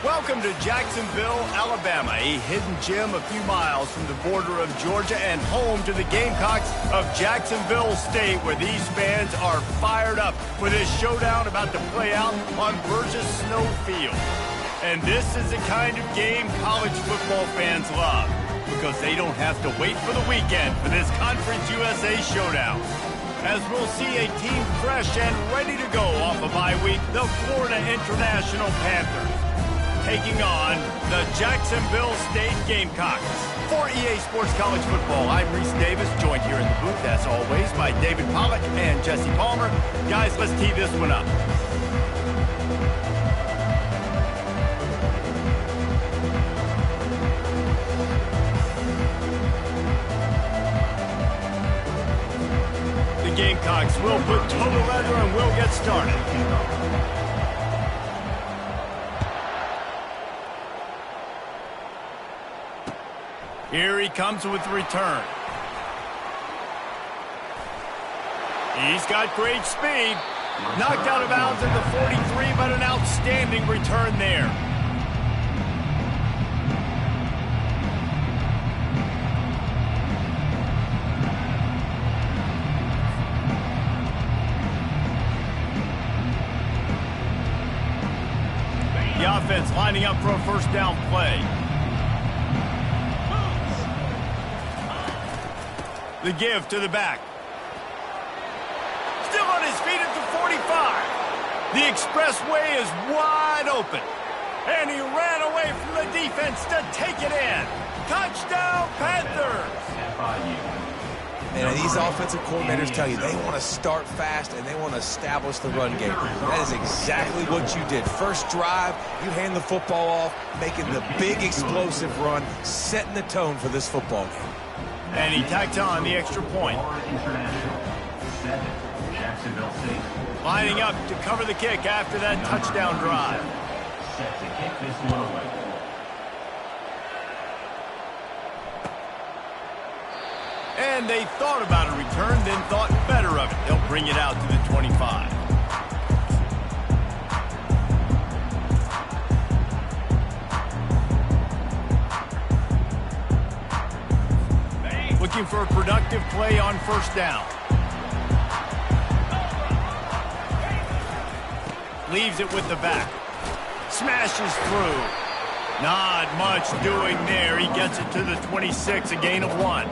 Welcome to Jacksonville, Alabama, a hidden gem a few miles from the border of Georgia and home to the Gamecocks of Jacksonville State, where these fans are fired up for this showdown about to play out on Burgess Snow Field. And this is the kind of game college football fans love, because they don't have to wait for the weekend for this Conference USA showdown. As we'll see a team fresh and ready to go off a bye week, the Florida International Panthers, taking on the Jacksonville State Gamecocks. For EA Sports College Football, I'm Reese Davis, joined here in the booth, as always, by David Pollack and Jesse Palmer. Guys, let's tee this one up. The Gamecocks will put total leather and we'll get started. Here he comes with the return. He's got great speed. Knocked out of bounds at the 43, but an outstanding return there. The offense lining up for a first down play. The give to the back. Still on his feet at the 45. The expressway is wide open. And he ran away from the defense to take it in. Touchdown, Panthers! And these offensive coordinators tell you they want to start fast and they want to establish the run game. That is exactly what you did. First drive, you hand the football off, making the big explosive run, setting the tone for this football game. And he tacked on the extra point. Lining up to cover the kick after that touchdown drive. Set to kick this one away. And they thought about a return, then thought better of it. They'll bring it out to the 25. Looking for a productive play on first down. Leaves it with the back. Smashes through. Not much doing there. He gets it to the 26, a gain of 1.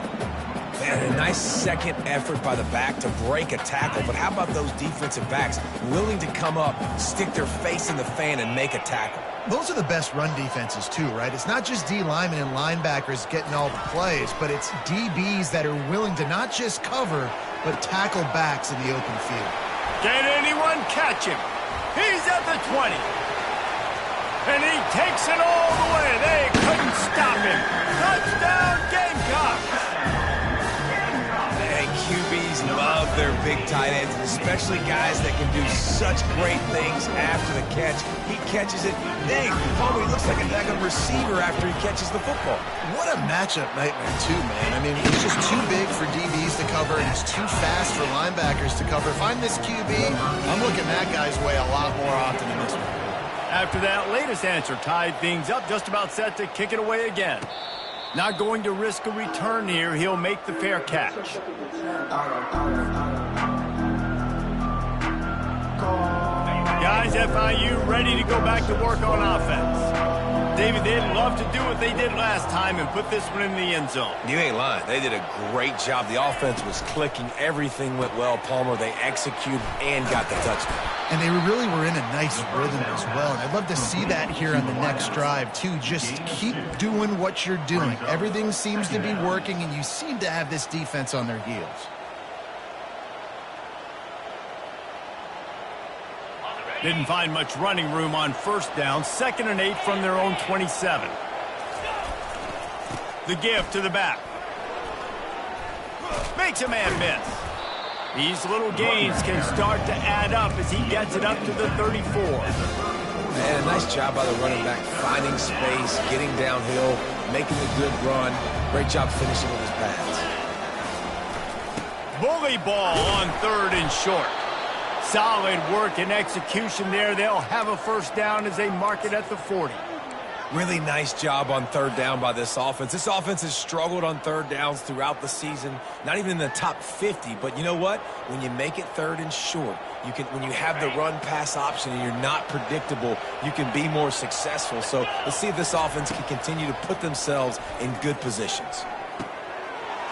Man, a nice second effort by the back to break a tackle, but how about those defensive backs willing to come up, stick their face in the fan, and make a tackle? Those are the best run defenses, too, right? It's not just D linemen and linebackers getting all the plays, but it's DBs that are willing to not just cover, but tackle backs in the open field. Can anyone catch him? He's at the 20. And he takes it all the way. They couldn't stop him. Touchdown, Gamecocks! QBs love their big tight ends, especially guys that can do such great things after the catch. He catches it. Dang, Palmer, he looks like a daggone receiver after he catches the football. What a matchup nightmare, too, man. I mean, he's just too big for DBs to cover, and he's too fast for linebackers to cover. If I'm this QB, I'm looking that guy's way a lot more often than this one. After that latest answer tied things up, just about set to kick it away again. Not going to risk a return here. He'll make the fair catch. Guys, FIU ready to go back to work on offense. David, they'd love to do what they did last time and put this one in the end zone. You ain't lying. They did a great job. The offense was clicking. Everything went well. Palmer, they executed and got the touchdown. And they really were in a nice rhythm as well. And I'd love to see that here on the next drive, too. Just keep doing what you're doing. Everything seems to be working, and you seem to have this defense on their heels. Didn't find much running room on first down. 2nd and 8 from their own 27. The give to the back. Makes a man miss. These little gains can start to add up as he gets it up to the 34. And a nice job by the running back, finding space, getting downhill, making a good run. Great job finishing with his pads. Bully ball on 3rd and short. Solid work and execution there. They'll have a first down as they mark it at the 40. Really nice job on third down by this offense. This offense has struggled on third downs throughout the season. Not even in the top 50, but you know what? When you make it third and short, when you have the run-pass option and you're not predictable, you can be more successful. So let's see if this offense can continue to put themselves in good positions.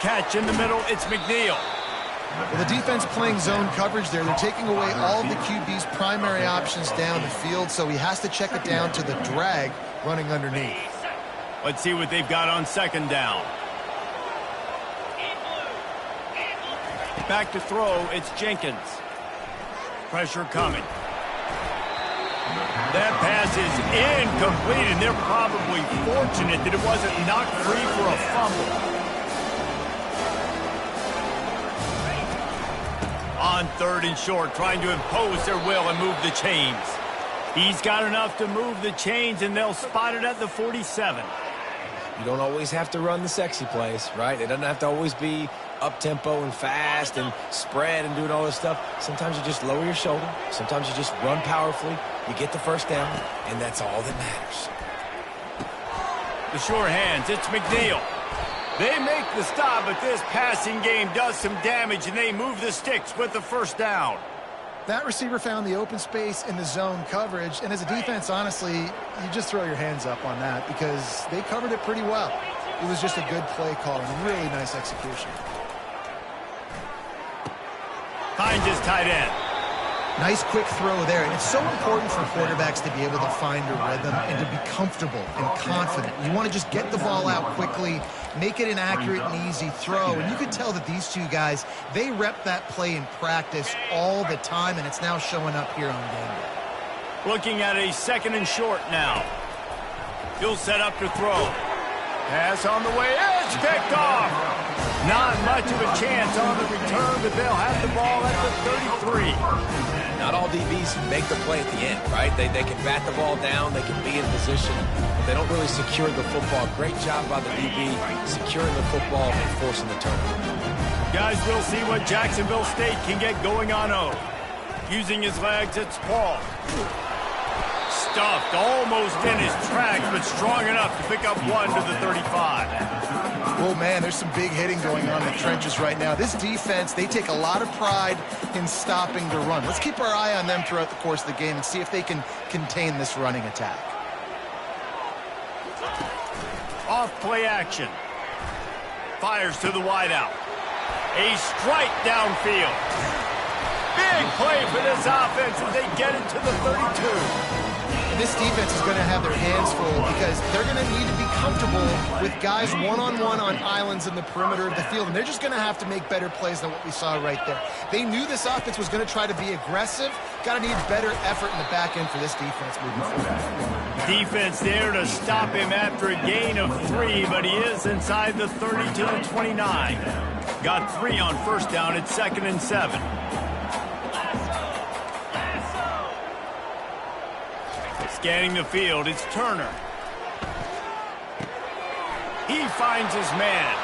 Catch in the middle, it's McNeil. Well, the defense playing zone coverage there. They're taking away all of the QB's primary options down the field, so he has to check it down to the drag running underneath. Let's see what they've got on second down. Back to throw, it's Jenkins. Pressure coming. That pass is incomplete, and they're probably fortunate that it wasn't knocked free for a fumble. On third and short, trying to impose their will and move the chains. He's got enough to move the chains, and they'll spot it at the 47. You don't always have to run the sexy plays, right? It doesn't have to always be up-tempo and fast and spread and doing all this stuff. Sometimes you just lower your shoulder. Sometimes you just run powerfully. You get the first down, and that's all that matters. The sure hands, it's McNeil. They make the stop, but this passing game does some damage, and they move the sticks with the first down. That receiver found the open space in the zone coverage, and as a defense, honestly, you just throw your hands up on that because they covered it pretty well. It was just a good play call and really nice execution. Finds his tight end. Nice quick throw there, and it's so important for quarterbacks to be able to find a rhythm and to be comfortable and confident. You want to just get the ball out quickly, make it an accurate and easy throw, and you could tell that these two guys, they rep that play in practice all the time, and it's now showing up here on game day. Looking at a second and short now. He'll set up to throw. Pass on the way, it's picked off. Not much of a chance on the return, but they'll have the ball at the 33. Not all DBs make the play at the end, right? They can bat the ball down, they can be in position, but they don't really secure the football. Great job by the DB securing the football and forcing the turnover. Guys, we'll see what Jacksonville State can get going on O. Using his legs, it's Paul. Stuffed almost in his tracks, but strong enough to pick up one to the 35. Oh, man, there's some big hitting going on in the trenches right now. This defense, they take a lot of pride in stopping the run. Let's keep our eye on them throughout the course of the game and see if they can contain this running attack. Off play action. Fires to the wideout. A strike downfield. Big play for this offense as they get it to the 32. This defense is going to have their hands full because they're going to need to be comfortable with guys one-on-one on islands in the perimeter of the field, and they're just going to have to make better plays than what we saw right there. They knew this offense was going to try to be aggressive. Got to need better effort in the back end for this defense moving forward. Defense there to stop him after a gain of 3, but he is inside the 32-29. Got 3 on first down at 2nd and 7. Scanning the field, it's Turner. He finds his man.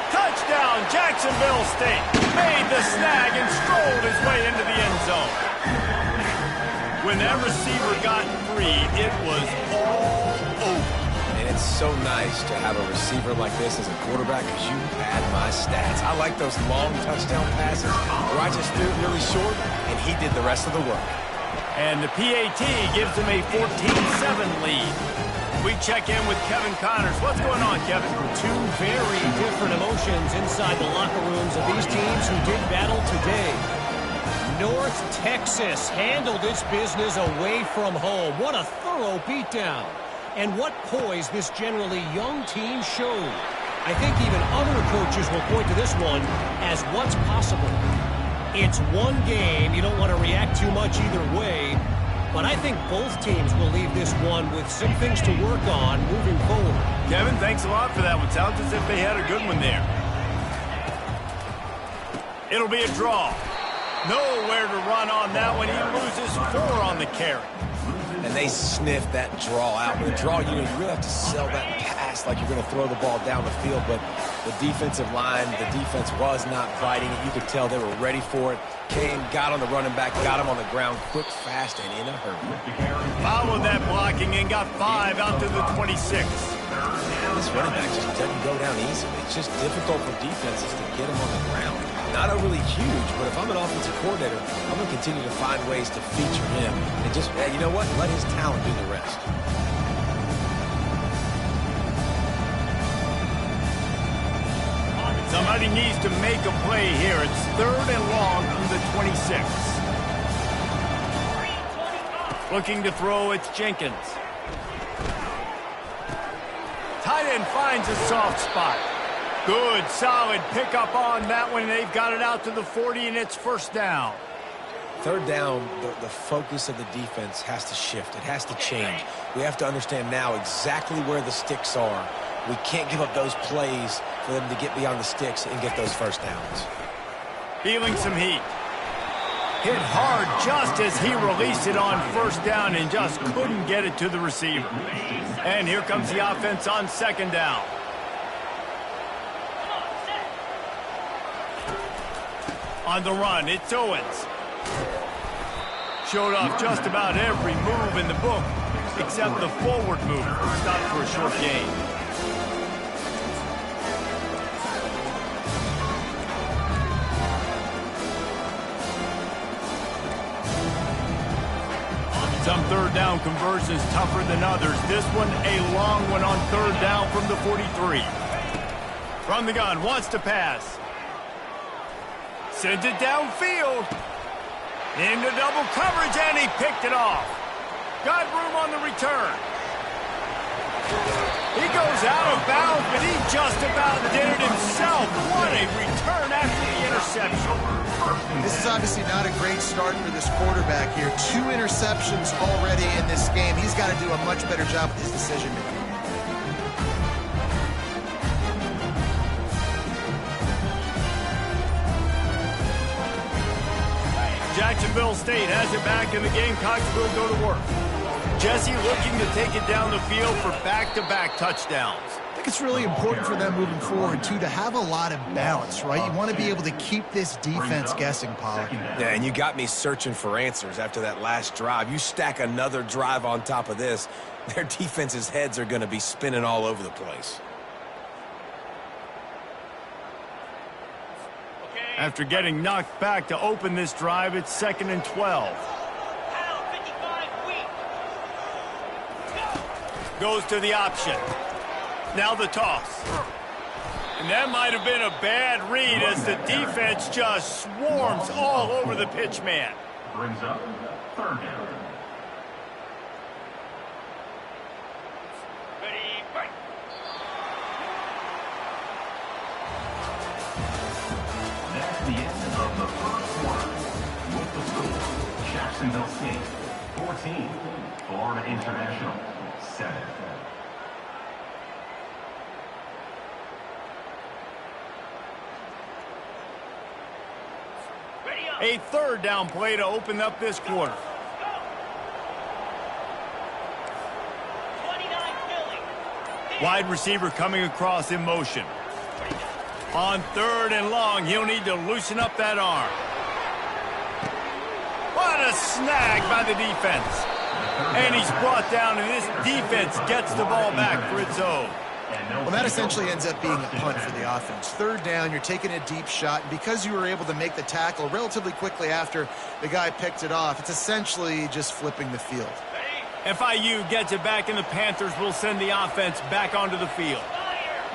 Touchdown, Jacksonville State. Made the snag and strolled his way into the end zone. When that receiver got free, it was all over. And it's so nice to have a receiver like this as a quarterback because you pad my stats. I like those long touchdown passes where I just threw it really short and he did the rest of the work. And the PAT gives them a 14-7 lead. We check in with Kevin Connors. What's going on, Kevin? Two very different emotions inside the locker rooms of these teams who did battle today. North Texas handled its business away from home. What a thorough beatdown. And what poise this generally young team showed. I think even other coaches will point to this one as what's possible. It's one game. You don't want to react too much either way. But I think both teams will leave this one with some things to work on moving forward. Kevin, thanks a lot for that one. Sounds as if they had a good one there. It'll be a draw. Nowhere to run on that one. He loses 4 on the carry. And they sniff that draw out. The draw, you really have to sell that pass like you're going to throw the ball down the field, but The defensive line, the defense was not biting it. You could tell they were ready for it. Came, got on the running back, got him on the ground quick, fast, and in a hurry. Followed that blocking and got 5 out to the 26. This running back just doesn't go down easily. It's just difficult for defenses to get him on the ground. Not overly huge, but if I'm an offensive coordinator, I'm going to continue to find ways to feature him. And just, you know what? Let his talent do the rest. Somebody needs to make a play here. It's 3rd and long from the 26. Looking to throw, it's Jenkins. Tight end finds a soft spot. Good, solid pickup on that one. They've got it out to the 40, and it's 1st down. 3rd down, the focus of the defense has to shift. It has to change. We have to understand now exactly where the sticks are. We can't give up those plays for them to get beyond the sticks and get those 1st downs. Feeling some heat. Hit hard just as he released it on 1st down and just couldn't get it to the receiver. And here comes the offense on 2nd down. On the run, it's Owens. Showed off just about every move in the book, except the forward move. Stopped for a short gain. Some 3rd down conversions tougher than others. This one a long one on 3rd down from the 43. From the gun, wants to pass. Sends it downfield. Into double coverage, and he picked it off. Got room on the return. He goes out of bounds, but he just about did it himself. What a return after the interception. This is obviously not a great start for this quarterback here. 2 interceptions already in this game. He's got to do a much better job with his decision making. Jacksonville State has it back, and the Gamecocks will go to work. Jesse looking to take it down the field for back-to-back touchdowns. I think it's really important for them moving forward, too, to have a lot of balance, right? You want to be able to keep this defense guessing, Pollock. Yeah, and you got me searching for answers after that last drive. You stack another drive on top of this, their defense's heads are going to be spinning all over the place. After getting knocked back to open this drive, it's 2nd and 12. Goes to the option. Now the toss. And that might have been a bad read as the defense just swarms all over the pitch man. Brings up 3rd down. That's the end of the 1st quarter. With the score, Jacksonville State 14, Florida International 7. A 3rd down play to open up this quarter. Wide receiver coming across in motion. On 3rd and long, he'll need to loosen up that arm. What a snag by the defense. And he's brought down, and this defense gets the ball back for its own. Well, that essentially ends up being a punt for the offense. 3rd down, you're taking a deep shot. And because you were able to make the tackle relatively quickly after the guy picked it off, it's essentially just flipping the field. FIU gets it back, and the Panthers will send the offense back onto the field.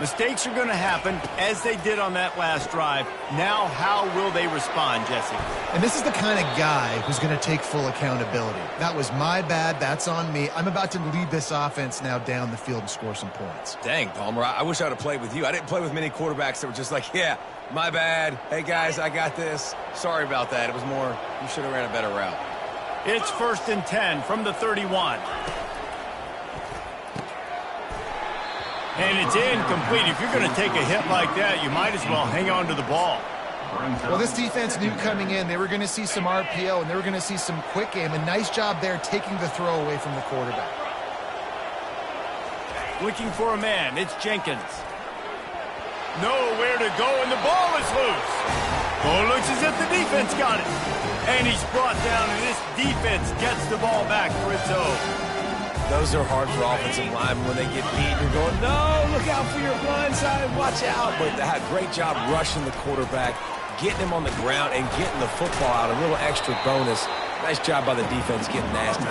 Mistakes are going to happen, as they did on that last drive. Now, how will they respond, Jesse? And this is the kind of guy who's going to take full accountability. That was my bad. That's on me. I'm about to lead this offense now down the field and score some points. Dang, Palmer, I wish I would have played with you. I didn't play with many quarterbacks that were just like, yeah, my bad. Hey, guys, I got this. Sorry about that. It was more, you should have ran a better route. It's 1st and 10 from the 31. And it's incomplete. If you're going to take a hit like that, you might as well hang on to the ball. Well, this defense knew coming in they were going to see some RPO and they were going to see some quick game. A nice job there taking the throw away from the quarterback. Looking for a man. It's Jenkins. Nowhere to go, and the ball is loose. Oh, looks as if the defense got it. And he's brought down, and this defense gets the ball back for its own. Those are hard for offensive linemen when they get beat. You're going, no, look out for your blind side, watch out. But they had a great job rushing the quarterback, getting him on the ground, and getting the football out. A little extra bonus. Nice job by the defense getting nasty.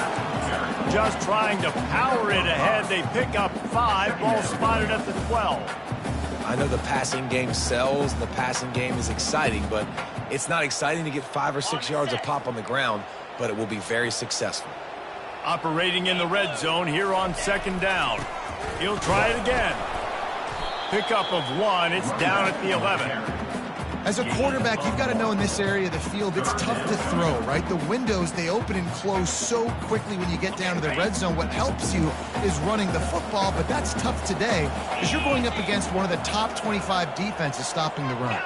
Just trying to power it ahead. They pick up 5. Ball spotted at the 12. I know the passing game sells, and the passing game is exciting, but it's not exciting to get 5 or 6 yards of pop on the ground, but it will be very successful. Operating in the red zone here on 2nd down. He'll try it again. Pickup of 1. It's down at the 11. As a quarterback, you've got to know in this area of the field, it's tough to throw, right? The windows, they open and close so quickly when you get down to the red zone. What helps you is running the football, but that's tough today because you're going up against one of the top 25 defenses stopping the run.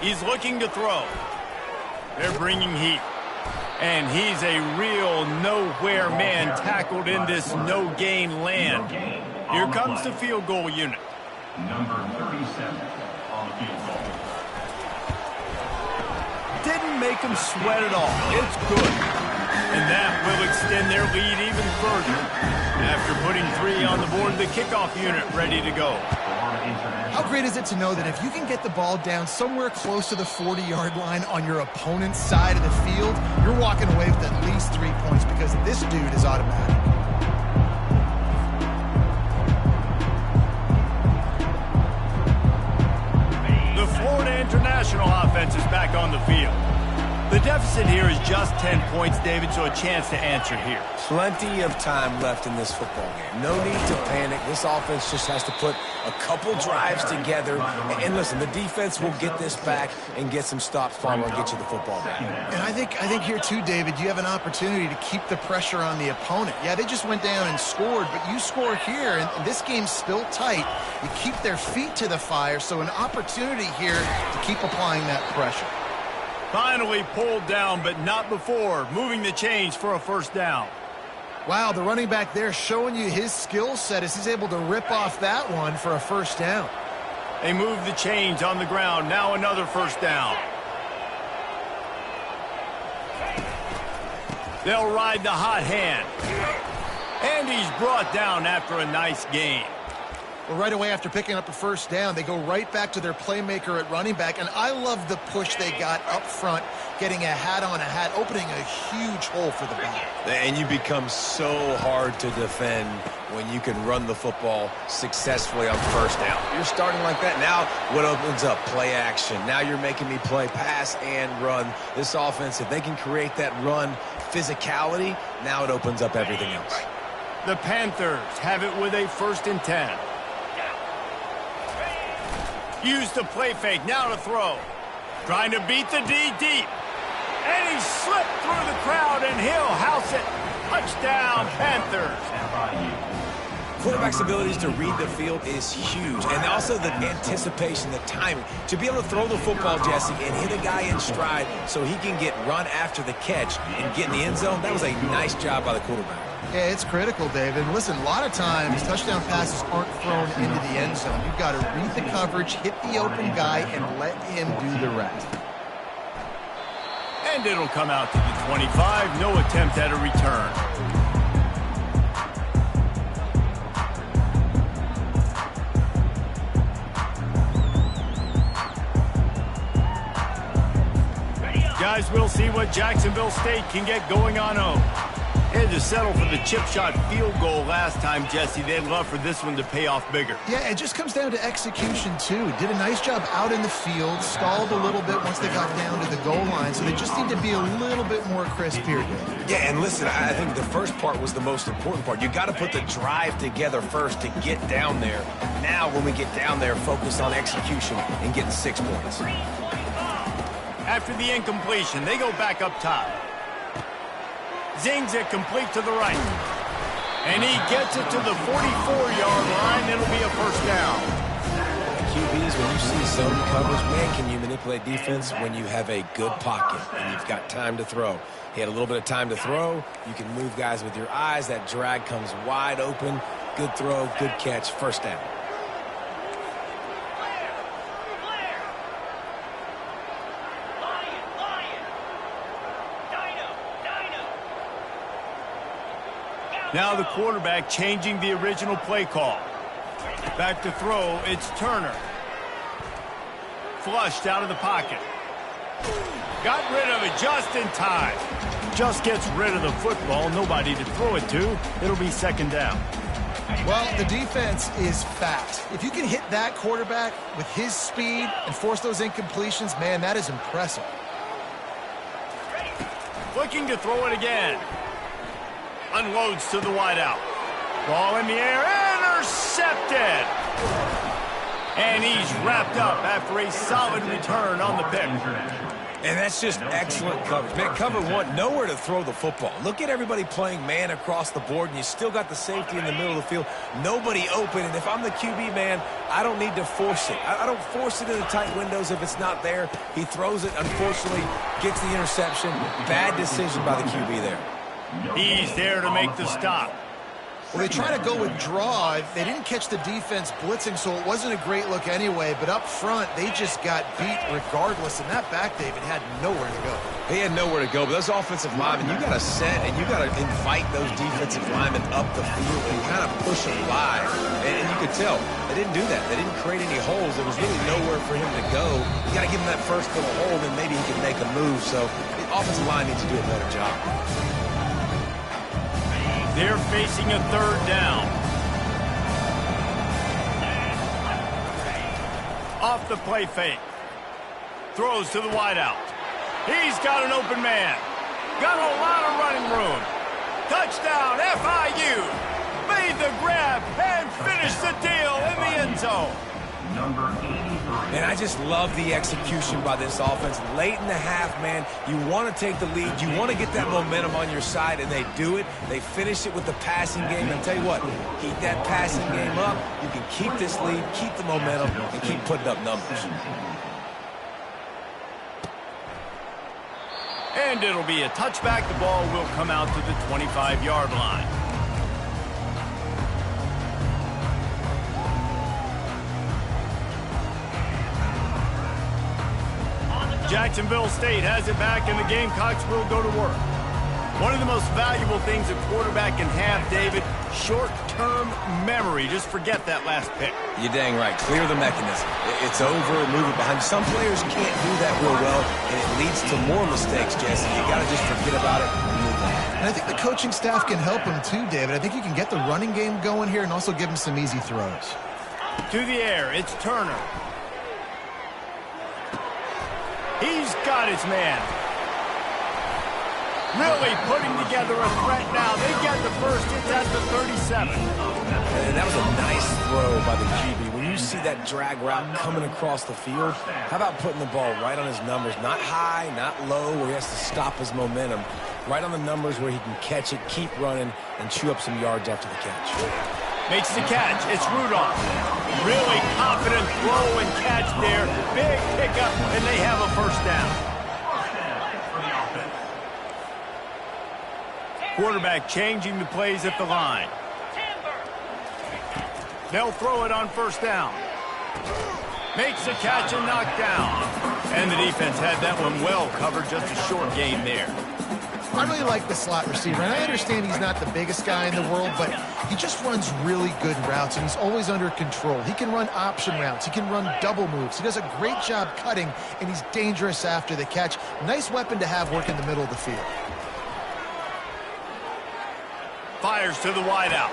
He's looking to throw. They're bringing heat. And he's a real nowhere man tackled in this no-gain land. Here comes the field goal unit. Number 37 on the field goal. Didn't make him sweat at all. It's good. And that will extend their lead even further. After putting 3 on the board, the kickoff unit ready to go. How great is it to know that if you can get the ball down somewhere close to the 40-yard line on your opponent's side of the field, you're walking away with at least 3 points because this dude is automatic. The Florida International offense is back on the field. The deficit here is just 10 points, David, so a chance to answer here. Plenty of time left in this football game. No need to panic. This offense just has to put a couple drives together. And listen, the defense will get this back and get some stops following and get you the football back. And I think here too, David, you have an opportunity to keep the pressure on the opponent. Yeah, they just went down and scored, but you score here, and this game's still tight. You keep their feet to the fire, so an opportunity here to keep applying that pressure. Finally pulled down, but not before. Moving the chains for a 1st down. Wow, the running back there showing you his skill set as he's able to rip off that one for a 1st down. They move the chains on the ground. Now another 1st down. They'll ride the hot hand. And he's brought down after a nice gain. Well, right away after picking up a 1st down, they go right back to their playmaker at running back. And I love the push they got up front, getting a hat on a hat, opening a huge hole for the back. And you become so hard to defend when you can run the football successfully on 1st down. You're starting like that. Now what opens up? Play action. Now you're making me play pass and run. This offense, if they can create that run physicality, now it opens up everything else. The Panthers have it with a 1st and 10. Use the play fake, now to throw. Trying to beat the D deep. And he slipped through the crowd, and he'll house it. Touchdown, Panthers. Quarterback's abilities to read the field is huge. And also the anticipation, the timing. To be able to throw the football, Jesse, and hit a guy in stride so he can get run after the catch and get in the end zone, that was a nice job by the quarterback. Yeah, it's critical, David. Listen, a lot of times touchdown passes aren't thrown into the end zone. You've got to read the coverage, hit the open guy, and let him do the rest. And it'll come out to the 25. No attempt at a return. Guys, we'll see what Jacksonville State can get going on home. Had to settle for the chip shot field goal last time, Jesse. They'd love for this one to pay off bigger. Yeah, it just comes down to execution, too. Did a nice job out in the field, stalled a little bit once they got down to the goal line, so they just need to be a little bit more crisp here. Yeah, and listen, I think the first part was the most important part. You got to put the drive together first to get down there. Now, when we get down there, focus on execution and getting 6 points. After the incompletion, they go back up top. Zings it complete to the right. And he gets it to the 44-yard line. It'll be a 1st down. QBs, when you see zone coverage, man, can you manipulate defense when you have a good pocket and you've got time to throw. He had a little bit of time to throw. You can move guys with your eyes. That drag comes wide open. Good throw, good catch, first down. Now the quarterback changing the original play call. Back to throw, it's Turner. Flushed out of the pocket. Got rid of it just in time. Just gets rid of the football, nobody to throw it to. It'll be second down. Well, the defense is fast. If you can hit that quarterback with his speed and force those incompletions, man, that is impressive. Looking to throw it again. Unloads to the wideout. Ball in the air, intercepted. And he's wrapped up after a solid return on the pick. And that's just excellent coverage. Man, cover one, nowhere to throw the football. Look at everybody playing man across the board, and you still got the safety in the middle of the field. Nobody open, and if I'm the QB, man, I don't need to force it. I don't force it in the tight windows if it's not there. He throws it, unfortunately, gets the interception. Bad decision by the QB there. He's there to make the stop. Well, they try to go with draw. They didn't catch the defense blitzing, so it wasn't a great look anyway. But up front, they just got beat regardless. And that back, David, had nowhere to go. He had nowhere to go, but those offensive linemen, you got to set and you got to invite those defensive linemen up the field and kind of push them by. And you could tell they didn't do that. They didn't create any holes. There was really nowhere for him to go. You got to give him that first little hole, then maybe he can make a move. So the offensive line needs to do a better job. They're facing a third down. Off the play fake. Throws to the wideout. He's got an open man. Got a lot of running room. Touchdown, FIU. Made the grab and finished the deal in the end zone. Number 83. And I just love the execution by this offense. Late in the half, man, you want to take the lead. You want to get that momentum on your side, and they do it. They finish it with the passing game. And I'll tell you what, keep that passing game up. You can keep this lead, keep the momentum, and keep putting up numbers. And it'll be a touchback. The ball will come out to the 25-yard line. Jacksonville State has it back, and the Gamecocks will go to work. One of the most valuable things a quarterback can have, David, short-term memory. Just forget that last pick. You're dang right. Clear the mechanism. It's over, move it behind. Some players can't do that real well, and it leads to more mistakes, Jesse. You got to just forget about it and move on. And I think the coaching staff can help him too, David. I think you can get the running game going here and also give him some easy throws. To the air, it's Turner. He's got his man. Really putting together a threat now. They get the first. It's at the 37. And that was a nice throw by the GB. When you see that drag route coming across the field, how about putting the ball right on his numbers? Not high, not low, where he has to stop his momentum. Right on the numbers where he can catch it, keep running, and chew up some yards after the catch. Makes the catch. It's Rudolph. Really confident throw and catch there. Big pickup, and they have a first down. Quarterback changing the plays at the line. They'll throw it on first down. Makes the catch and knocked down. And the defense had that one well covered. Just a short gain there. I really like the slot receiver, and I understand he's not the biggest guy in the world, but he just runs really good routes, and he's always under control. He can run option routes. He can run double moves. He does a great job cutting, and he's dangerous after the catch. Nice weapon to have work in the middle of the field. Fires to the wideout.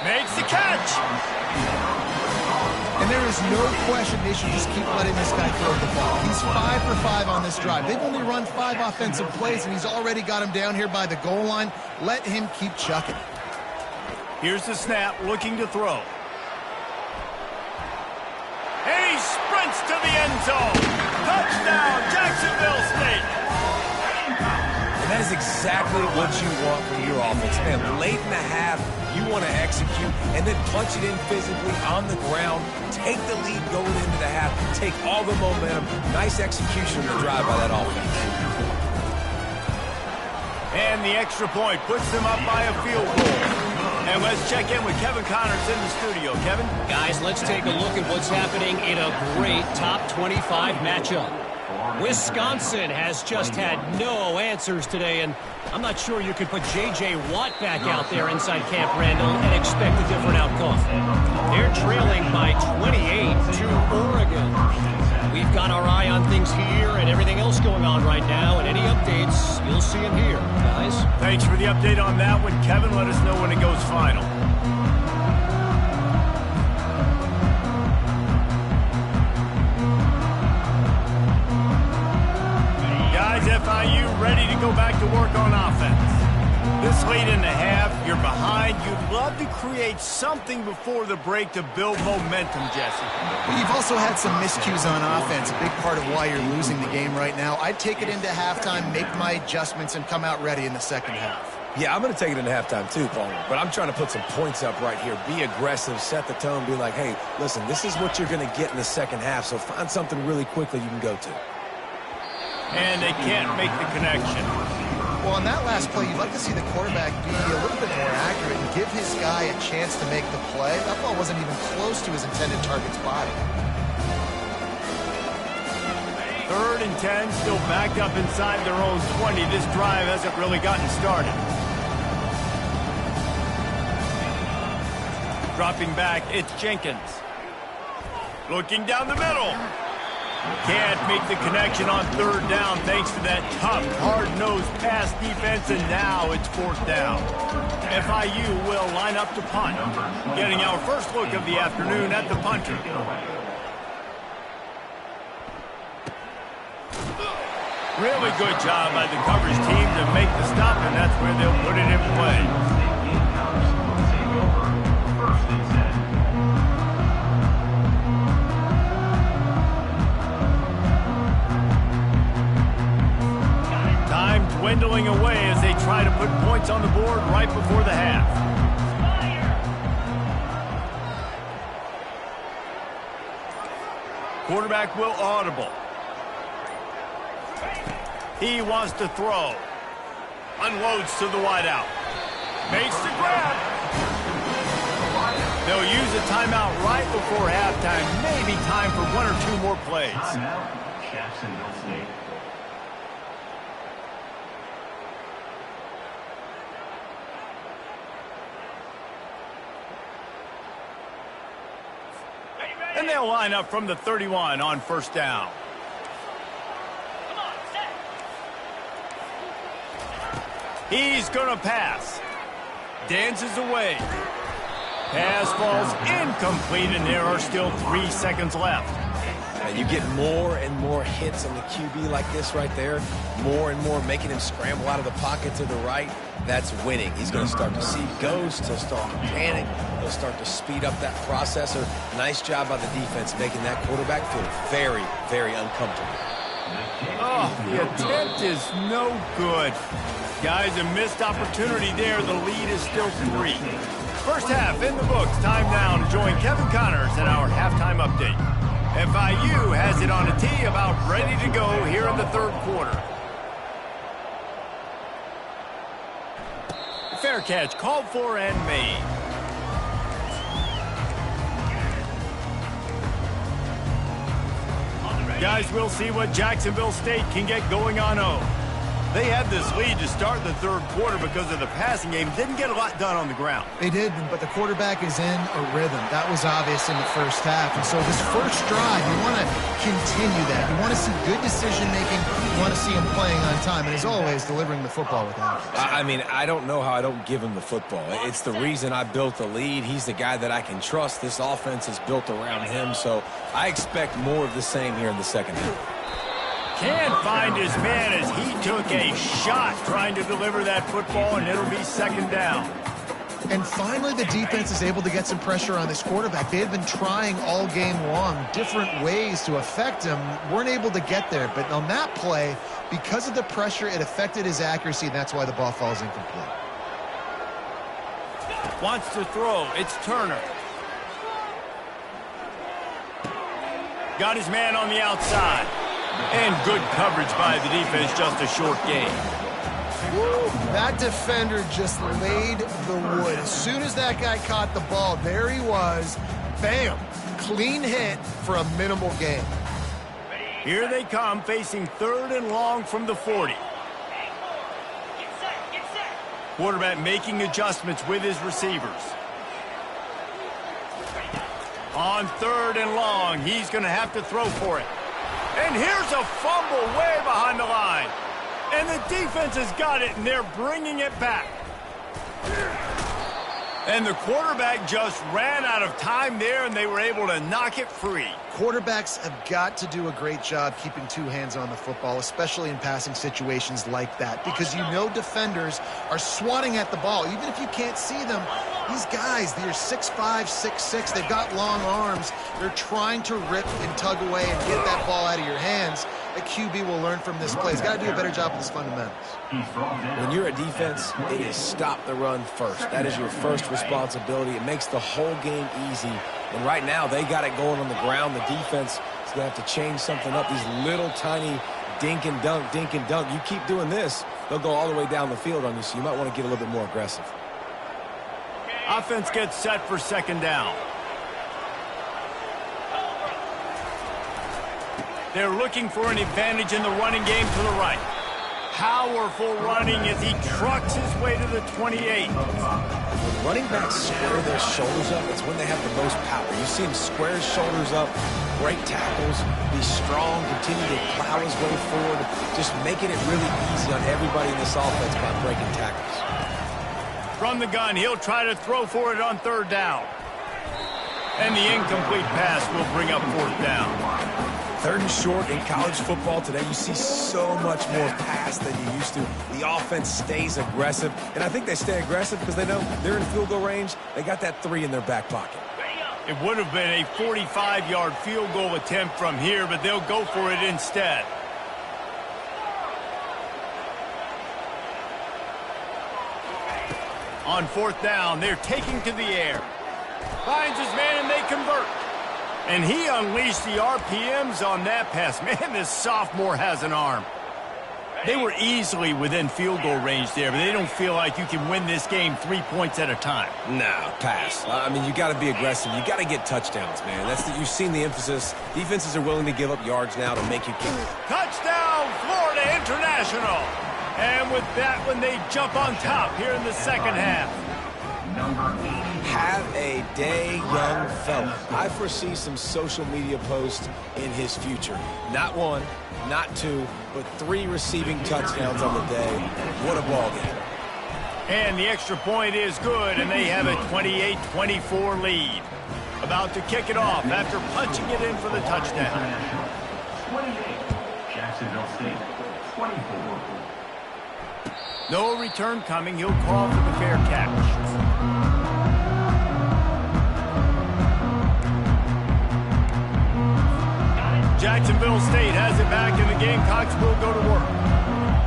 Makes the catch. And there is no question they should just keep letting this guy throw the ball. He's 5 for 5 on this drive. They've only run 5 offensive plays, and he's already got him down here by the goal line. Let him keep chucking. Here's the snap, looking to throw. And he sprints to the end zone. Touchdown, Jacksonville State. And that is exactly what you want from your offense. Man, late in the half, you want to execute and then punch it in physically on the ground. Take the lead going into the half. Take all the momentum. Nice execution to drive by that offense. And the extra point puts them up by a field goal. And let's check in with Kevin Connors in the studio. Kevin? Guys, let's take a look at what's happening in a great top 25 matchup. Wisconsin has just had no answers today, and I'm not sure you could put J.J. Watt back out there inside Camp Randall and expect a different outcome. They're trailing by 28 to Oregon. We've got our eye on things here and everything else going on right now, and any updates, you'll see them here, guys. Thanks for the update on that one, Kevin. Let us know when it goes final. Guys, FIU ready to go back to work on offense. This late in the half, you're behind. You'd love to create something before the break to build momentum, Jesse. But you've also had some miscues on offense, a big part of why you're losing the game right now. I'd take it into halftime, make my adjustments, and come out ready in the second half. Yeah, I'm going to take it into halftime too, Paul. But I'm trying to put some points up right here. Be aggressive, set the tone, be like, hey, listen, this is what you're going to get in the second half, so find something really quickly you can go to. And they can't make the connection. Well, on that last play, you'd like to see the quarterback be a little bit more accurate and give his guy a chance to make the play. That ball wasn't even close to his intended target's body. 3rd and 10, still backed up inside their own 20. This drive hasn't really gotten started. Dropping back, it's Jenkins. Looking down the middle. Can't make the connection on 3rd down thanks to that tough, hard-nosed pass defense, and now it's 4th down. FIU will line up to punt. Getting our first look of the afternoon at the punter. Really good job by the coverage team to make the stop, and that's where they'll put it in play. Dwindling away as they try to put points on the board right before the half. Quarterback will audible. He wants to throw. Unloads to the wideout. Makes the grab. They'll use a timeout right before halftime. Maybe time for 1 or 2 more plays. Timeout, Jacksonville State. And they'll line up from the 31 on 1st down. He's going to pass. Dances away. Pass falls incomplete, and there are still 3 seconds left. You get more and more hits on the QB like this right there. More and more making him scramble out of the pocket to the right. That's winning. He's going to start to see ghosts. He'll start to panic. He'll start to speed up that processor. Nice job by the defense making that quarterback feel very, very uncomfortable. Oh, the attempt is no good. Guys, a missed opportunity there. The lead is still 3. First half in the books. Time now to join Kevin Connors in our halftime update. FIU has it on a tee, about ready to go here in the 3rd quarter. Fair catch called for and made. Guys, we'll see what Jacksonville State can get going on 0. They had this lead to start the 3rd quarter because of the passing game. Didn't get a lot done on the ground. They did, but the quarterback is in a rhythm. That was obvious in the first half. And so this first drive, you want to continue that. You want to see good decision-making. You want to see him playing on time. And as always, delivering the football with accuracy. I mean, I don't know how I don't give him the football. It's the reason I built the lead. He's the guy that I can trust. This offense is built around him. So I expect more of the same here in the second half. Can't find his man as he took a shot trying to deliver that football, and it'll be 2nd down. And finally, the defense is able to get some pressure on this quarterback. They had been trying all game long different ways to affect him. Weren't able to get there. But on that play, because of the pressure, it affected his accuracy, and that's why the ball falls incomplete. Wants to throw. It's Turner. Got his man on the outside. And good coverage by the defense, just a short gain. That defender just laid the wood. As soon as that guy caught the ball, there he was. Bam! Clean hit for a minimal gain. Here they come, facing 3rd and long from the 40. Quarterback making adjustments with his receivers. On 3rd and long, he's going to have to throw for it. And here's a fumble way behind the line. And the defense has got it, and they're bringing it back. And the quarterback just ran out of time there, and they were able to knock it free. Quarterbacks have got to do a great job keeping 2 hands on the football, especially in passing situations like that, because you know defenders are swatting at the ball. Even if you can't see them, these guys, they're 6'5", 6'6", they've got long arms. They're trying to rip and tug away and get that ball out of your hands. The QB will learn from this play. He's got to do a better job with his fundamentals. When you're a defense, it is stop the run first. That is your first responsibility. It makes the whole game easy. And right now, they got it going on the ground. The defense is going to have to change something up. These little tiny dink and dunk, dink and dunk. You keep doing this, they'll go all the way down the field on you, so you might want to get a little bit more aggressive. Offense gets set for 2nd down. They're looking for an advantage in the running game to the right. Powerful running as he trucks his way to the 28. When running backs square their shoulders up, it's when they have the most power. You see him square his shoulders up, break tackles, be strong, continue to plow his way forward, just making it really easy on everybody in this offense by breaking tackles. From the gun, he'll try to throw for it on 3rd down. And the incomplete pass will bring up 4th down. 3rd and short in college football today, you see so much more pass than you used to. The offense stays aggressive, and I think they stay aggressive because they know they're in field goal range. They got that 3 in their back pocket. It would have been a 45-yard field goal attempt from here, but they'll go for it instead. On 4th down, they're taking to the air. Finds his man, and they convert. And he unleashed the RPMs on that pass. Man, this sophomore has an arm. They were easily within field goal range there, but they don't feel like you can win this game 3 points at a time. No, pass. I mean, you got to be aggressive. You got to get touchdowns, man. You've seen the emphasis. Defenses are willing to give up yards now to make you kick. Touchdown, Florida International. And with that one, they jump on top here in the 2nd half. Have a day, young fella. I foresee some social media posts in his future. Not 1, not 2, but 3 receiving touchdowns on the day. What a ball game. And the extra point is good, and they have a 28-24 lead. About to kick it off after punching it in for the touchdown. 28, Jacksonville State, 24. No return coming. He'll call for the fair catch. Jacksonville State has it back, and the Gamecocks will go to work.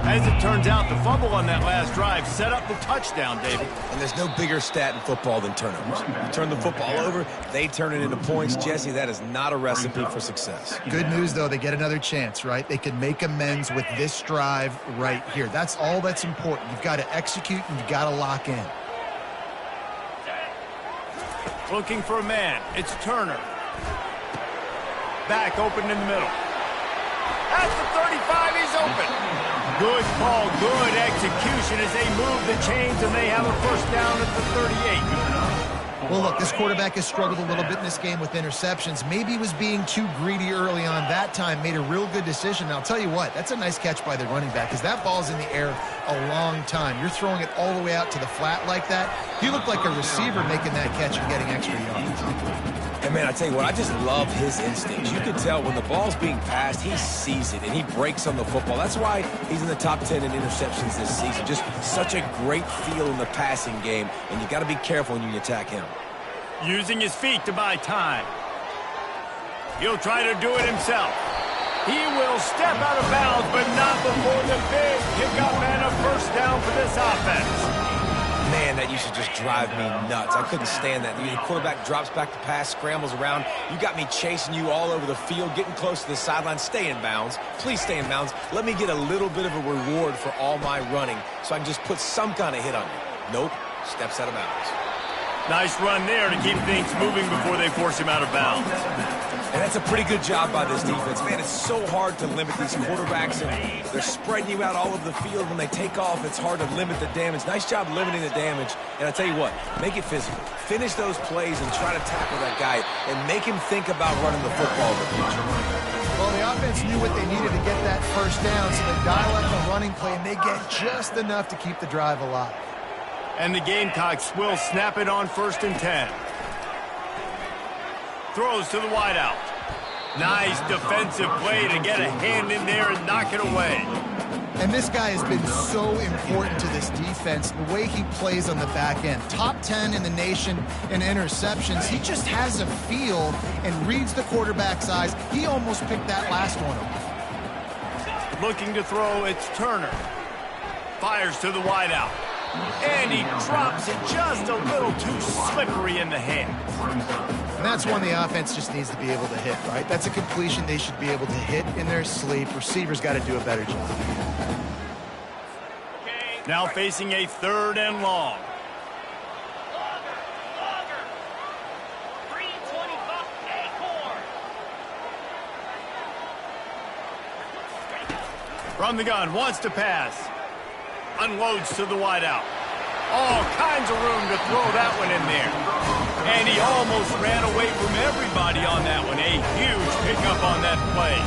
As it turns out, the fumble on that last drive set up the touchdown, David. And there's no bigger stat in football than turnovers. You turn the football over, they turn it into points. Jesse, that is not a recipe for success. Good news, though, they get another chance, right? They can make amends with this drive right here. That's all that's important. You've got to execute, and you've got to lock in. Looking for a man. It's Turner. Back open in the middle. At the 35, he's open. Good call, good execution as they move the chains, and they have a 1st down at the 38. Well, look, this quarterback has struggled a little bit in this game with interceptions. Maybe he was being too greedy early on that time, made a real good decision. And I'll tell you what, that's a nice catch by the running back because that ball's in the air a long time. You're throwing it all the way out to the flat like that. You look like a receiver making that catch and getting extra yards. And, man, I tell you what, I just love his instincts. You can tell when the ball's being passed, he sees it, and he breaks on the football. That's why he's in the top 10 in interceptions this season. Just such a great feel in the passing game, and you got to be careful when you attack him. Using his feet to buy time. He'll try to do it himself. He will step out of bounds, but not before the big pickup and a 1st down for this offense. Man, that used to just drive me nuts. I couldn't stand that. The quarterback drops back to pass, scrambles around. You got me chasing you all over the field, getting close to the sideline. Stay in bounds. Please stay in bounds. Let me get a little bit of a reward for all my running so I can just put some kind of hit on you. Nope. Steps out of bounds. Nice run there to keep things moving before they force him out of bounds. And that's a pretty good job by this defense. Man, it's so hard to limit these quarterbacks, and they're spreading you out all over the field. When they take off, it's hard to limit the damage. Nice job limiting the damage. And I tell you what, make it physical. Finish those plays and try to tackle that guy and make him think about running the football in the future. Well, the offense knew what they needed to get that first down, so they dial up the running play, and they get just enough to keep the drive alive. And the Gamecocks will snap it on 1st and 10. Throws to the wideout. Nice defensive play to get a hand in there and knock it away. And this guy has been so important to this defense, the way he plays on the back end. Top 10 in the nation in interceptions. He just has a feel and reads the quarterback's eyes. He almost picked that last one off. Looking to throw, it's Turner. Fires to the wideout. And he drops it just a little too slippery in the hand. And that's one the offense just needs to be able to hit, right? That's a completion they should be able to hit in their sleep. Receivers got to do a better job. Now facing a 3rd and long. From the gun, wants to pass. Unloads to the wideout. All kinds of room to throw that one in there. And he almost ran away from everybody on that one. A huge pickup on that play.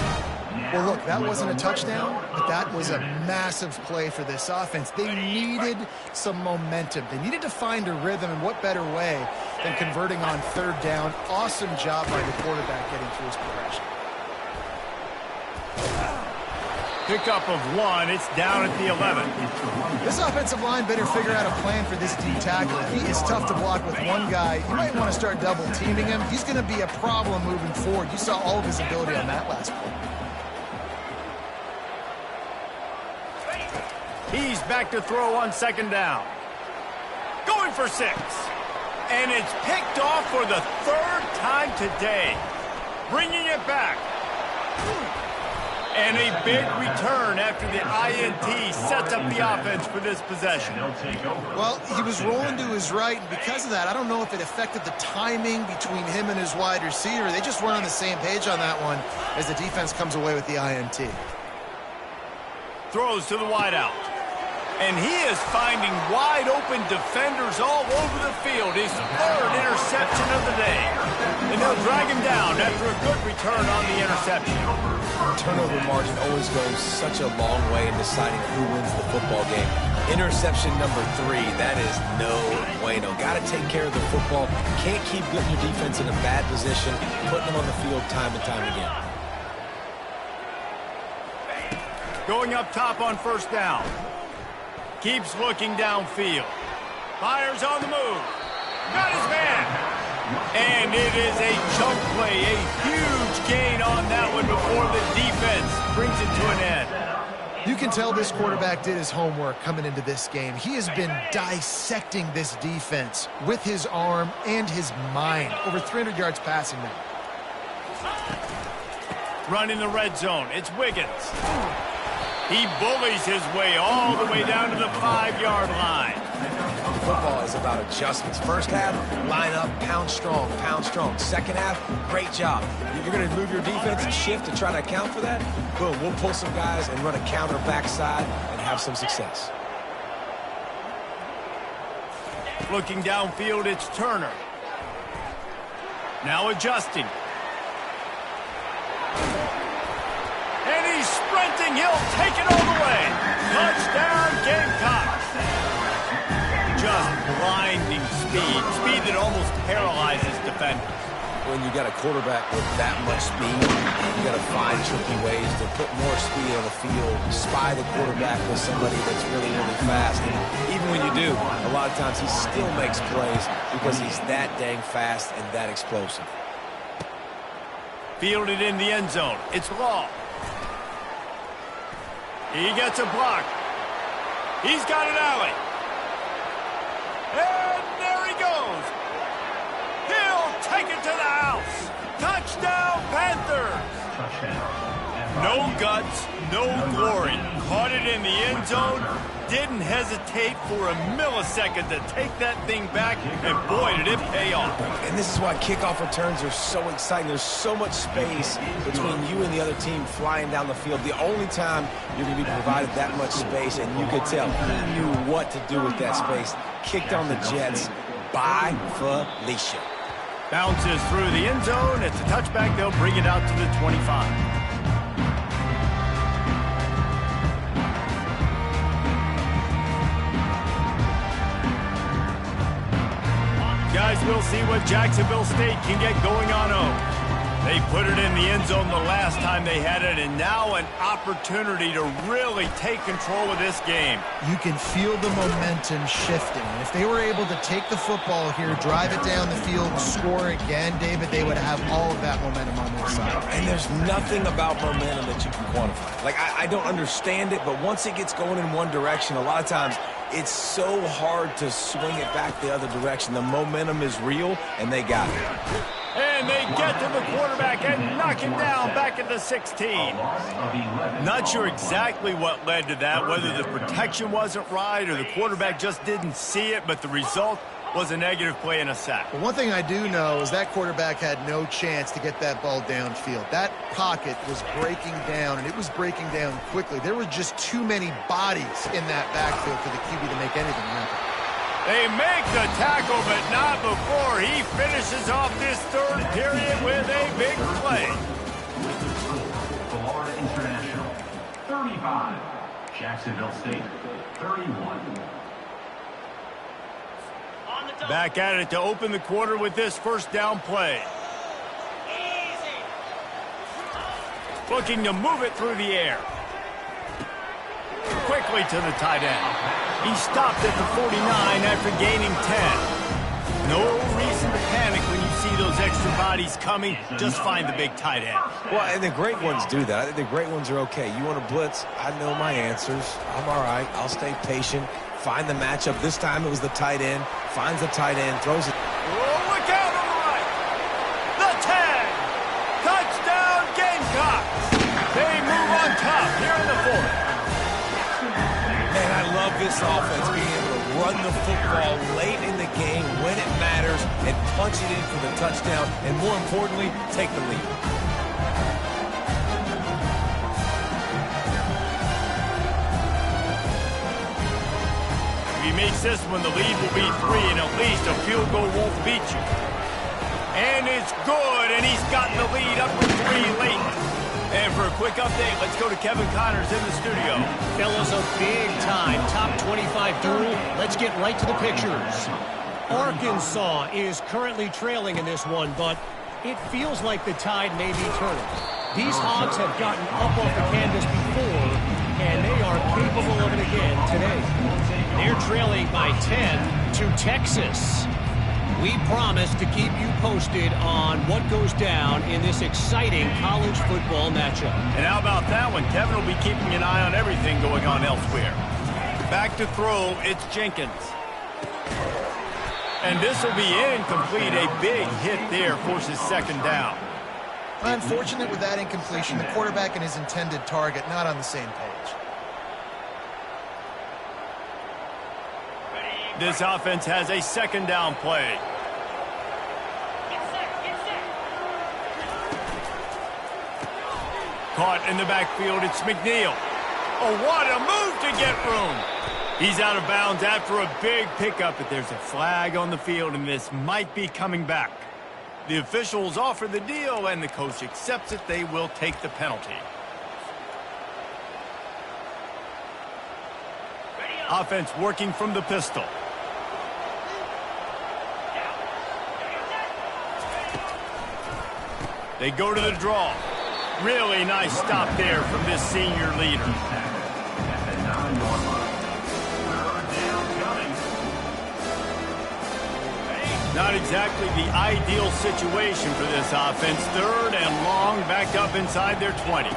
Well, look, that wasn't a touchdown, but that was a massive play for this offense. They needed some momentum. They needed to find a rhythm, and what better way than converting on 3rd down. Awesome job by the quarterback getting through his progression. Pickup of 1. It's down at the 11. This offensive line better figure out a plan for this D tackle. He is tough to block with one guy. You might want to start double teaming him. He's going to be a problem moving forward. You saw all of his ability on that last play. He's back to throw on 2nd down. Going for 6. And it's picked off for the 3rd time today. Bringing it back. And a big return after the INT sets up the offense for this possession. Well, he was rolling to his right, and because of that, I don't know if it affected the timing between him and his wide receiver. They just weren't on the same page on that one as the defense comes away with the INT. Throws to the wideout. And he is finding wide open defenders all over the field. His 3rd interception of the day. And they'll drag him down after a good return on the interception. Turnover margin always goes such a long way in deciding who wins the football game. Interception number 3, that is no bueno. Got to take care of the football. Can't keep putting your defense in a bad position, putting them on the field time and time again. Going up top on 1st down. Keeps looking downfield. Fires on the move. Got his man. And it is a chunk play. A huge gain on that one before the defense brings it to an end. You can tell this quarterback did his homework coming into this game. He has been dissecting this defense with his arm and his mind. Over 300 yards passing now. Running the red zone. It's Wiggins. He bullies his way all the way down to the 5-yard line. Football is about adjustments. First half, line up, pound strong, pound strong. Second half, great job. You're going to move your defense and shift to try to account for that? Boom, we'll pull some guys and run a counter backside and have some success. Looking downfield, it's Turner. Now adjusting. And he's sprinting. He'll take it all the way. Touchdown, Gamecocks. Just blinding speed. Speed that almost paralyzes defenders. When you got a quarterback with that much speed, you got to find tricky ways to put more speed on the field, spy the quarterback with somebody that's really, really fast. And even when you do, a lot of times he still makes plays because he's that dang fast and that explosive. Fielded in the end zone. It's Law. He gets a block. He's got an alley. And there he goes. He'll take it to the house. Touchdown, Panthers. No guts, no glory. Caught it in the end zone. Didn't hesitate for a millisecond to take that thing back, and boy, did it pay off. And this is why kickoff returns are so exciting. There's so much space between you and the other team flying down the field. The only time you're going to be provided that much space, and you could tell he knew what to do with that space. Kicked on the Jets by Felicia. Bounces through the end zone. It's a touchback. They'll bring it out to the 25. Guys, we'll see what Jacksonville State can get going on home. They put it in the end zone the last time they had it, and now an opportunity to really take control of this game. You can feel the momentum shifting. And if they were able to take the football here, drive it down the field, and score again, David, they would have all of that momentum on their side. And there's nothing about momentum that you can quantify. Like, I don't understand it, but once it gets going in one direction, a lot of times it's so hard to swing it back the other direction. The momentum is real, and they got it. And they get to the quarterback and knock him down back at the 16. Not sure exactly what led to that, whether the protection wasn't right or the quarterback just didn't see it, but the result was a negative play and a sack. But one thing I do know is that quarterback had no chance to get that ball downfield. That pocket was breaking down, and it was breaking down quickly. There were just too many bodies in that backfield for the QB to make anything happen. They make the tackle, but not before he finishes off this third period with a big play. With the score, Florida International, 35. Jacksonville State, 31. Back at it to open the quarter with this first down play. Looking to move it through the air. Quickly to the tight end. He stopped at the 49 after gaining 10. No reason to panic when you see those extra bodies coming. Just find the big tight end. Well, and the great ones do that. I think the great ones are okay. You want to blitz? I know my answers. I'm all right. I'll stay patient. Find the matchup. This time it was the tight end. Finds the tight end. Throws it. Oh, look out on the right. The 10. Touchdown, Gamecocks. They move on top here in the fourth. Man, I love this offense being able to run the football late in the game when it matters and punch it in for the touchdown, and more importantly, take the lead. If he makes this one, the lead will be 3, and at least a field goal won't beat you. And it's good, and he's gotten the lead up to 3 late. And for a quick update, let's go to Kevin Connors in the studio. Fellas, a big-time top 25 duel. Let's get right to the pictures. Arkansas is currently trailing in this one, but it feels like the tide may be turning. These Hogs have gotten up off the canvas before, and they are capable of it again today. They're trailing by 10 to Texas. We promise to keep you posted on what goes down in this exciting college football matchup. And how about that one? Kevin will be keeping an eye on everything going on elsewhere. Back to throw, it's Jenkins. And this will be incomplete. A big hit there forces second down. Unfortunate with that incompletion. The quarterback and his intended target not on the same page. This offense has a second down play. Caught in the backfield, it's McNeil. Oh, what a move to get room. He's out of bounds after a big pickup, but there's a flag on the field, and this might be coming back. The officials offer the deal, and the coach accepts it. They will take the penalty. Offense working from the pistol. They go to the draw. Really nice stop there from this senior leader. Not exactly the ideal situation for this offense. Third and long, backed up inside their 20.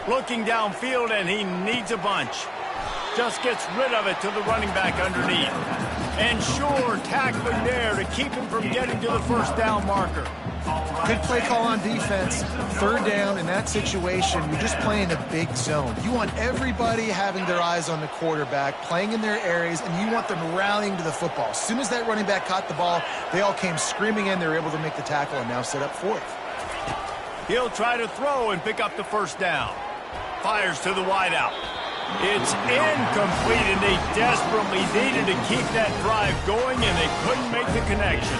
Looking downfield, and he needs a bunch. Just gets rid of it to the running back underneath. And sure, tackling there to keep him from getting to the first down marker. Good play call on defense. Third down in that situation, you're just playing a big zone. You want everybody having their eyes on the quarterback, playing in their areas, and you want them rallying to the football. As soon as that running back caught the ball, they all came screaming in. They were able to make the tackle and now set up fourth. He'll try to throw and pick up the first down. Fires to the wideout. It's incomplete, and they desperately needed to keep that drive going, and they couldn't make the connection.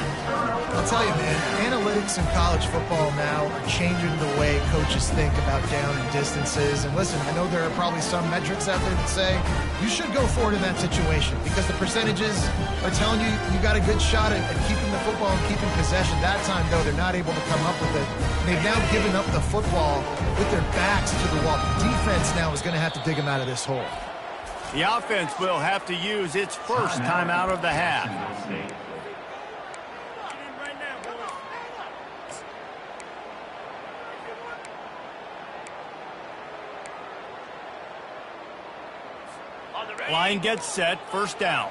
I'll tell you, man, analytics in college football now are changing the way coaches think about down and distances. And listen, I know there are probably some metrics out there that say you should go forward in that situation because the percentages are telling you you got a good shot at keeping the football and keeping possession. That time, though, they're not able to come up with it. They've now given up the football with their backs to the wall. Defense now is going to have to dig them out of this hole. The offense will have to use its first timeout of the half. Line gets set, first down.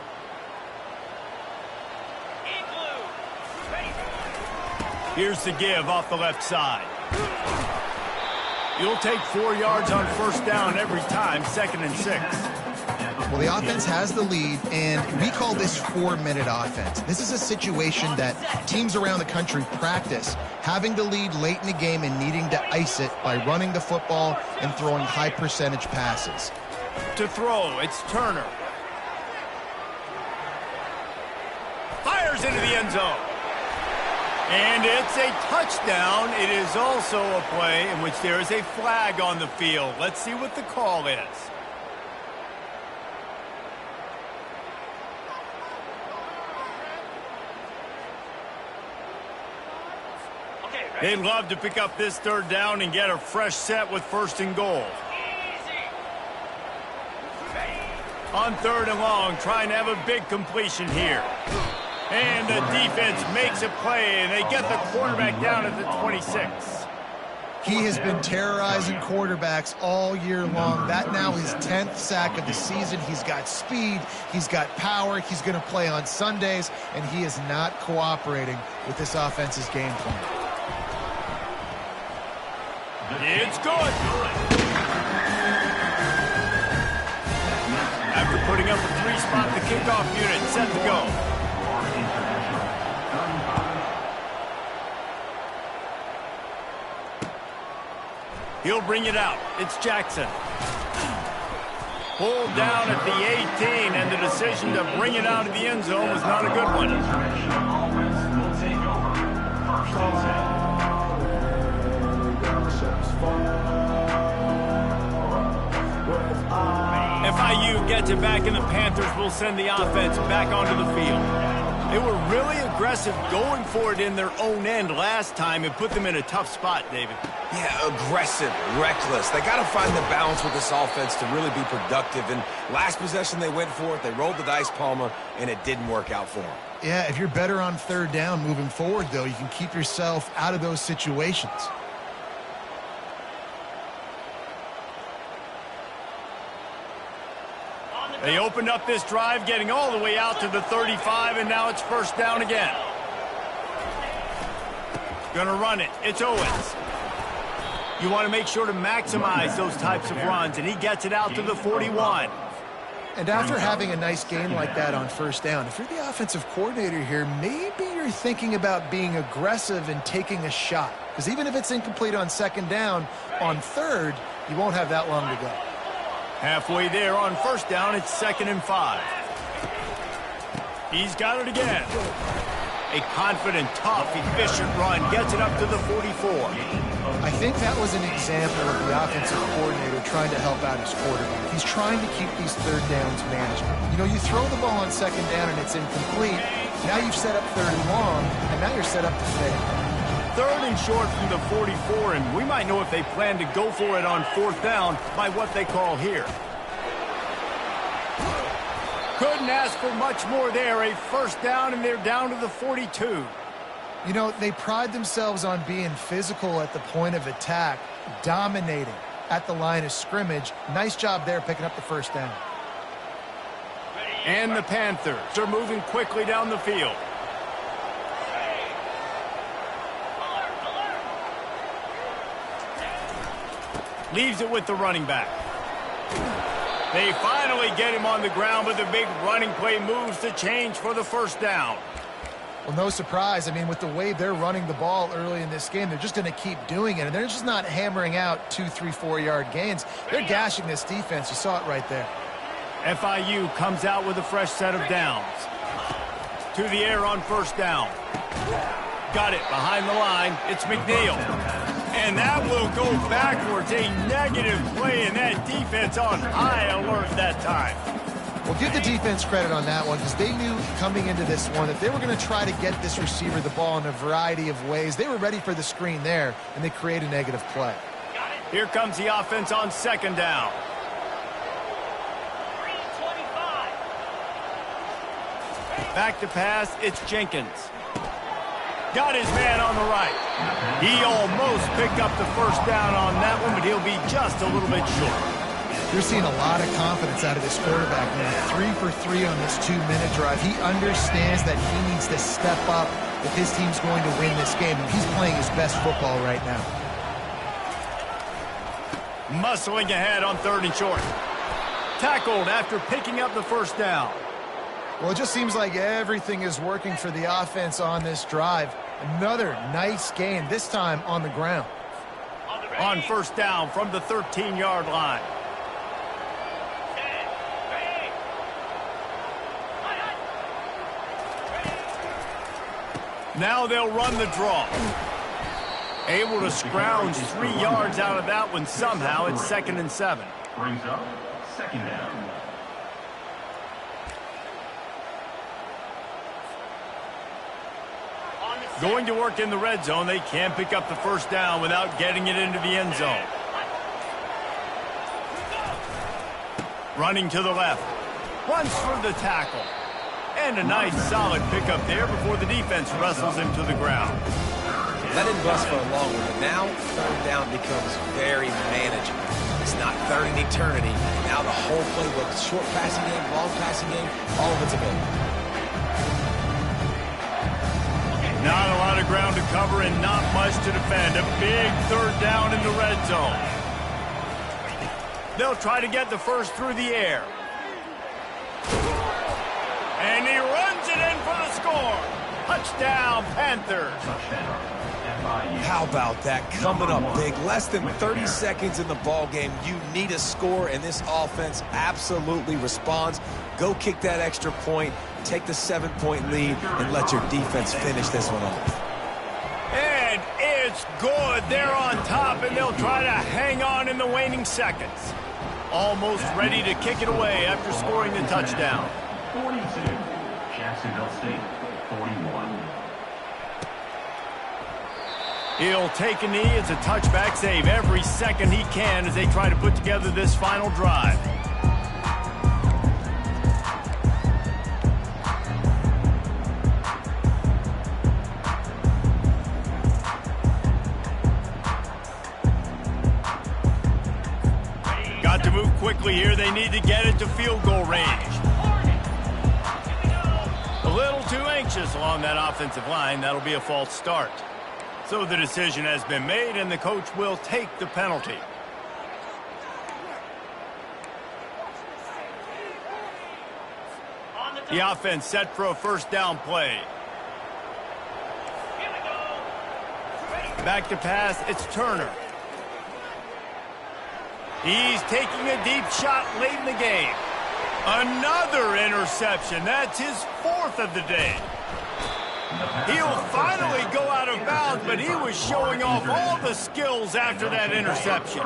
Here's the give off the left side. You'll take 4 yards on first down every time, 2nd and 6. Well, the offense has the lead, and we call this 4-minute offense. This is a situation that teams around the country practice, having the lead late in the game and needing to ice it by running the football and throwing high-percentage passes. To throw, it's Turner. Fires into the end zone. And it's a touchdown. It is also a play in which there is a flag on the field. Let's see what the call is. They'd love to pick up this third down and get a fresh set with 1st and goal. On 3rd and long, trying to have a big completion here. And the defense makes a play, and they get the quarterback down at the 26. He has been terrorizing quarterbacks all year long. That now his 10th sack of the season. He's got speed. He's got power. He's going to play on Sundays, and he is not cooperating with this offense's game plan. It's good. After putting up a 3-spot, the kickoff unit set to go. He'll bring it out. It's Jackson. Pulled down at the 18, and the decision to bring it out of the end zone was not a good one. FIU gets it back, and the Panthers will send the offense back onto the field. They were really aggressive going for it in their own end last time and put them in a tough spot, David. Yeah, aggressive, reckless. They got to find the balance with this offense to really be productive. And last possession, they went for it. They rolled the dice, Palmer, and it didn't work out for them. Yeah, if you're better on 3rd down moving forward, though, you can keep yourself out of those situations. They opened up this drive, getting all the way out to the 35, and now it's first down again. Gonna run it. It's Owens. You want to make sure to maximize those types of runs, and he gets it out to the 41. And after having a nice game like that on first down, if you're the offensive coordinator here, maybe you're thinking about being aggressive and taking a shot. Because even if it's incomplete on 2nd down, on 3rd, you won't have that long to go. Halfway there on first down, it's 2nd and 5. He's got it again. A confident, tough, efficient run gets it up to the 44. I think that was an example of the offensive coordinator trying to help out his quarterback. He's trying to keep these 3rd downs manageable. You know, you throw the ball on 2nd down and it's incomplete. Now you've set up 3rd and long, and now you're set up to fail. 3rd and short from the 44, and we might know if they plan to go for it on 4th down by what they call here. Couldn't ask for much more there. A first down, and they're down to the 42. You know, they pride themselves on being physical at the point of attack, dominating at the line of scrimmage. Nice job there picking up the first down. And the Panthers are moving quickly down the field. Leaves it with the running back. They finally get him on the ground, but the big running play moves the change for the first down. Well, no surprise. I mean, with the way they're running the ball early in this game, they're just going to keep doing it. And they're just not hammering out 2, 3, 4-yard gains. They're gashing this defense. You saw it right there. FIU comes out with a fresh set of downs. To the air on first down. Got it behind the line. It's McNeil. And that will go backwards. A negative play, and that defense on high alert that time. Well, give the defense credit on that one because they knew coming into this one that they were going to try to get this receiver the ball in a variety of ways. They were ready for the screen there, and they create a negative play. Here comes the offense on second down. Back to pass, it's Jenkins. Got his man on the right. He almost picked up the first down on that one, but he'll be just a little bit short. You're seeing a lot of confidence out of this quarterback now. 3 for 3 on this 2-minute drive. He understands that he needs to step up if his team's going to win this game. He's playing his best football right now. Muscling ahead on 3rd and short. Tackled after picking up the first down. Well, it just seems like everything is working for the offense on this drive. Another nice game, this time on the ground. On first down from the 13-yard line. Now they'll run the draw. Able to scrounge 3 yards out of that one somehow. It's 2nd and 7. Brings up 2nd down. Going to work in the red zone. They can't pick up the first down without getting it into the end zone. Running to the left. Runs for the tackle. And a nice solid pickup there before the defense wrestles him to the ground. That didn't bust for a long one, but now 3rd down becomes very manageable. It's not 3rd and eternity. Now the whole playbook, short passing game, long passing game, all of it's available. Not a lot of ground to cover and not much to defend. A big 3rd down in the red zone. They'll try to get the first through the air. And he runs it in for the score. Touchdown, Panthers. How about that? Coming up big. Less than 30 seconds in the ball game. You need a score, and this offense absolutely responds. Go kick that extra point, take the 7-point lead, and let your defense finish this one off. And it's good. They're on top, and they'll try to hang on in the waning seconds. Almost ready to kick it away after scoring the touchdown. 42. Jacksonville State, 41. He'll take a knee. It's a touchback save every second he can as they try to put together this final drive. Got to move quickly here. They need to get it to field goal range. A little too anxious along that offensive line. That'll be a false start. So the decision has been made, and the coach will take the penalty. The offense set for a first down play. Back to pass, it's Turner. He's taking a deep shot late in the game. Another interception. That's his 4th of the day. He'll finally go out of bounds, but he was showing off all the skills after that interception.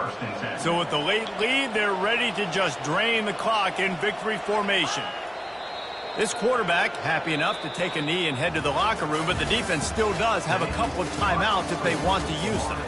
So with the late lead, they're ready to just drain the clock in victory formation. This quarterback happy enough to take a knee and head to the locker room, but the defense still does have a couple of timeouts if they want to use them.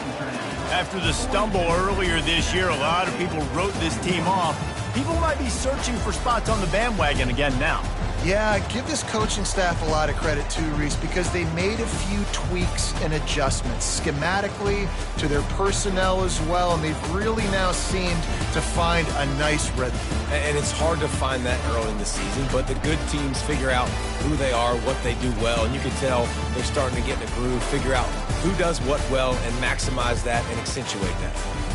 After the stumble earlier this year, a lot of people wrote this team off. People might be searching for spots on the bandwagon again now. Yeah, give this coaching staff a lot of credit too, Reese, because they made a few tweaks and adjustments schematically to their personnel as well, and they've really now seemed to find a nice rhythm. And it's hard to find that early in the season, but the good teams figure out who they are, what they do well, and you can tell they're starting to get in a groove, figure out who does what well, and maximize that and accentuate that.